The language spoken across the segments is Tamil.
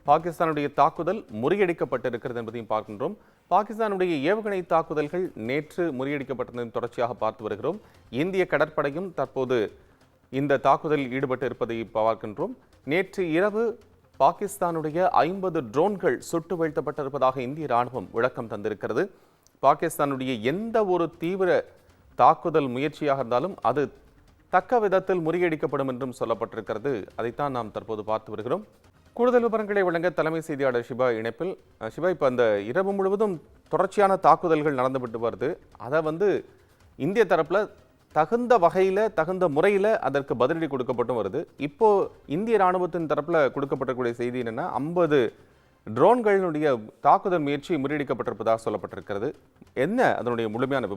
பாகிஸ்தானுடைய தாக்குதல் முறியடிக்கப்பட்டிருக்கிறது என்பதையும் பார்க்கின்றோம். பாகிஸ்தானுடைய ஏவுகணை தாக்குதல்கள் நேற்று முறியடிக்கப்பட்டதன் தொடர்ச்சியாக பார்த்து வருகிறோம். இந்திய கடற்படையும் தற்போது இந்த தாக்குதலில் ஈடுபட்டு இருப்பதை பார்க்கின்றோம். நேற்று இரவு பாகிஸ்தானுடைய 50 ட்ரோன்கள் சுட்டு வீழ்த்தப்பட்டிருப்பதாக இந்திய ராணுவம் விளக்கம் தந்திருக்கிறது. பாகிஸ்தானுடைய எந்த ஒரு தீவிர தாக்குதல் முயற்சியாக இருந்தாலும் அது தக்க விதத்தில் முறியடிக்கப்படும் என்றும் சொல்லப்பட்டிருக்கிறது. அதைத்தான் நாம் தற்போது பார்த்து வருகிறோம். கூடுதல் விவரங்களை வழங்க தலைமை செய்தியாளர் ஷிபா இணைப்பில். ஷிபா, இப்போ அந்த இரவு முழுவதும் தொடர்ச்சியான தாக்குதல்கள் நடந்துவிட்டு வருது. அதை இந்திய தரப்புல தகுந்த வகையில் தகுந்த முறையில் அதற்கு பதிலடி கொடுக்கப்பட்டும் வருது. இப்போ இந்திய ராணுவத்தின் தரப்புல கொடுக்கப்பட்டிருக்கூடிய செய்தி என்னன்னா 50 ட்ரோன்களினுடைய தாக்குதல் முயற்சி முறியடிக்கப்பட்டிருப்பதாக சொல்லப்பட்டிருக்கிறது. என்ன அதனுடைய முழுமையான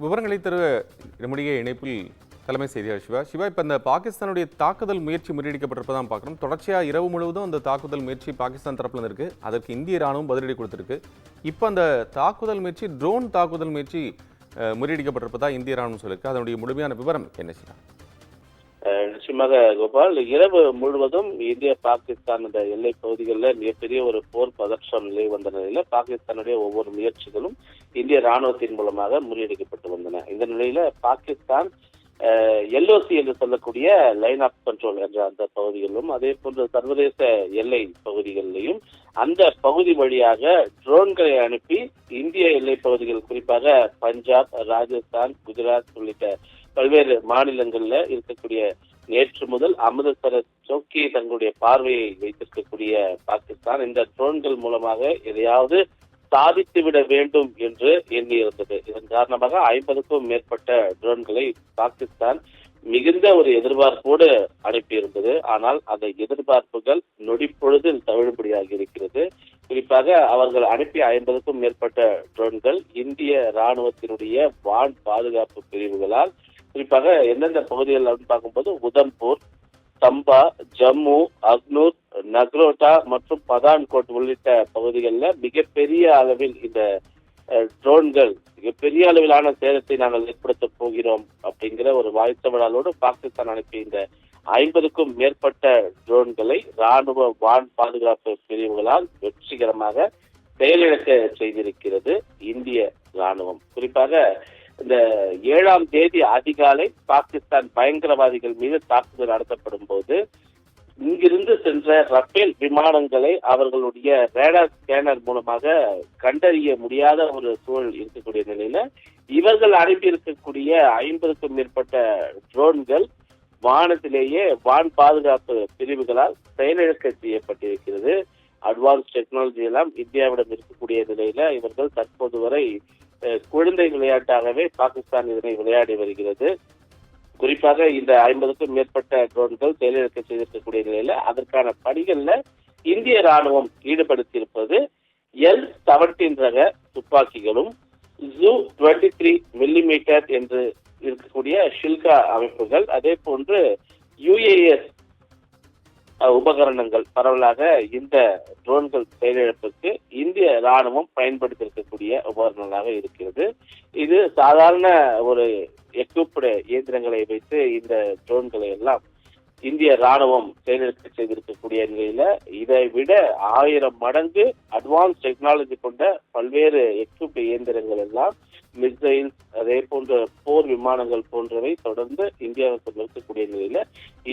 விவரங்களை தருவ நம்முடைய இணைப்பில் தலைமை செய்தியாளர் ஷிவா, இப்போ இந்த பாகிஸ்தானுடைய தாக்குதல் முயற்சி முறியடிக்கப்பட்டிருப்பதான் பார்க்குறோம். தொடர்ச்சியாக இரவு முழுவதும் அந்த தாக்குதல் முயற்சி பாகிஸ்தான் தரப்புல இருக்கு. அதற்கு இந்திய ராணுவம் பதிலடி கொடுத்திருக்கு. இப்போ அந்த தாக்குதல் முயற்சி ட்ரோன் தாக்குதல் முயற்சி முறியடிக்கப்பட்டிருப்பதா இந்திய ராணுவம் சொல்லிருக்கு. அதனுடைய முழுமையான விவரம் என்ன செய்யலாம்? நிச்சயமாக கோபால், இரவு முழுவதும் இந்திய பாகிஸ்தான் எல்லை பகுதிகளில் மிகப்பெரிய ஒரு போர் பதற்றம் நிலை வந்த நிலையில பாகிஸ்தானுடைய ஒவ்வொரு முயற்சிகளும் இந்திய ராணுவத்தின் மூலமாக முறியடிக்கப்பட்டு வந்தன. இந்த நிலையில பாகிஸ்தான் LOC என்று சொல்லக்கூடிய லைன் ஆஃப் கண்ட்ரோல் என்ற அந்த பகுதிகளிலும் அதே போன்று சர்வதேச எல்லை பகுதிகளிலையும் அந்த பகுதி வழியாக ட்ரோன்களை அனுப்பி இந்திய எல்லை பகுதிகள் குறிப்பாக பஞ்சாப், ராஜஸ்தான், குஜராத் உள்ளிட்ட பல்வேறு மாநிலங்கள்ல இருக்கக்கூடிய நேற்று முதல் அமிர்தசரஸ் சௌக்கி தங்களுடைய பார்வையை வைத்திருக்கக்கூடிய பாகிஸ்தான் இந்த ட்ரோன்கள் மூலமாக எதையாவது சாதித்துவிட வேண்டும் என்று எண்ணியிருந்தது. இதன் காரணமாக 50க்கும் மேற்பட்ட ட்ரோன்களை பாகிஸ்தான் மிகுந்த ஒரு எதிர்பார்ப்போடு அனுப்பியிருந்தது. ஆனால் அந்த எதிர்பார்ப்புகள் நொடிப்பொழுதில் தவிடுபடியாகி இருக்கிறது. குறிப்பாக அவர்கள் அனுப்பிய 50க்கும் மேற்பட்ட ட்ரோன்கள் இந்திய ராணுவத்தினுடைய வான் பாதுகாப்பு பிரிவுகளால் குறிப்பாக எந்தெந்த பகுதிகள் அப்படின்னு பார்க்கும்போது உதம்பூர், சம்பா, ஜம்மு, அக்னூர், நக்ரோட்டா மற்றும் பதான்கோட் உள்ளிட்ட பகுதிகளில் மிகப்பெரிய அளவில் இந்த ட்ரோன்கள் மிகப்பெரிய அளவிலான சேதத்தை நாங்கள் ஏற்படுத்த போகிறோம் அப்படிங்கிற ஒரு வாய்த்தவடாலோடு பாகிஸ்தான் அனுப்பிய இந்த 50க்கும் மேற்பட்ட ட்ரோன்களை ராணுவ வான் பாதுகாப்பு பிரிவுகளால் வெற்றிகரமாக செயலிழக்க செய்திருக்கிறது இந்திய ராணுவம். குறிப்பாக இந்த 7ஆம் தேதி அதிகாலை பாகிஸ்தான் பயங்கரவாதிகள் மீது தாக்குதல் நடத்தப்படும் போது இங்கிருந்து சென்ற ரஃபேல் விமானங்களை அவர்களுடைய ரேடார் ஸ்கேனர் மூலமாக கண்டறிய முடியாத ஒரு சூழல் இருக்கக்கூடிய நிலையில இவர்கள் அனுப்பி இருக்கக்கூடிய 50க்கும் மேற்பட்ட ட்ரோன்கள் வானத்திலேயே வான் பாதுகாப்பு பிரிவுகளால் செயலிழக்க செய்யப்பட்டிருக்கிறது. அட்வான்ஸ் டெக்னாலஜி எல்லாம் இந்தியாவிடம் இருக்கக்கூடிய நிலையில இவர்கள் தற்போது வரை குழந்தை விளையாட்டாகவே பாகிஸ்தான் இதனை விளையாடி வருகிறது. குறிப்பாக இந்த 50க்கும் மேற்பட்ட ட்ரோன்கள் செயலிழக்க செய்திருக்கக்கூடிய நிலையில அதற்கான பணிகள்ல இந்திய ராணுவம் ஈடுபடுத்தியிருப்பது L-17 ரக துப்பாக்கிகளும் Zu-23 மில்லிமீட்டர் என்று இருக்கக்கூடிய ஷில்கா அமைப்புகள், அதே போன்று UAS உபகரணங்கள் பரவலாக இந்த ட்ரோன்கள் செயலிழப்புக்கு இந்திய ராணுவம் பயன்படுத்தியிருக்கக்கூடிய உபகரணங்களாக இருக்கிறது. இது சாதாரண ஒரு எக்யூப்டு இயந்திரங்களை வைத்து இந்த ட்ரோன்களை எல்லாம் இந்திய ராணுவம் செயலிழக்க செய்திருக்கக்கூடிய நிலையில இதை விட 1000 மடங்கு அட்வான்ஸ் டெக்னாலஜி கொண்ட பல்வேறு எக்யூப்டு இயந்திரங்கள் எல்லாம் மிசைல்ஸ், அதே போன்ற போர் விமானங்கள் போன்றவை தொடர்ந்து இந்தியாவுக்கு இருக்கக்கூடிய நிலையில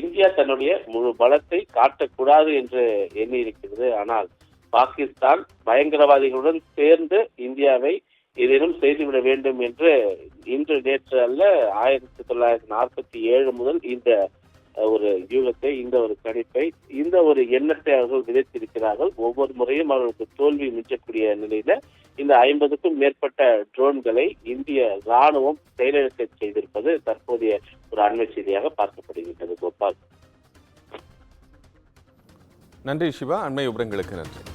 இந்தியா தன்னுடைய முழு பலத்தை காட்டக்கூடாது என்று எண்ணி இருக்கிறது. ஆனால் பாகிஸ்தான் பயங்கரவாதிகளுடன் சேர்ந்து இந்தியாவை ஏதேனும் செய்துவிட வேண்டும் என்று இன்று நேற்று அல்ல 1947 முதல் இந்த ஒரு யூகத்தை, இந்த ஒரு கணிப்பை, இந்த ஒரு எண்ணத்தை அவர்கள் விதைத்திருக்கிறார்கள். ஒவ்வொரு முறையும் அவர்களுக்கு தோல்வி மிஞ்சக்கூடிய நிலையில இந்த 50க்கும் மேற்பட்ட ட்ரோன்களை இந்திய ராணுவம் செயலிழக்க செய்திருப்பது தற்போதைய ஒரு அண்மை செய்தியாக பார்க்கப்படுகின்றது. கோபால், நன்றி ஷிவா. அண்மை விவரங்களுக்கு நன்றி.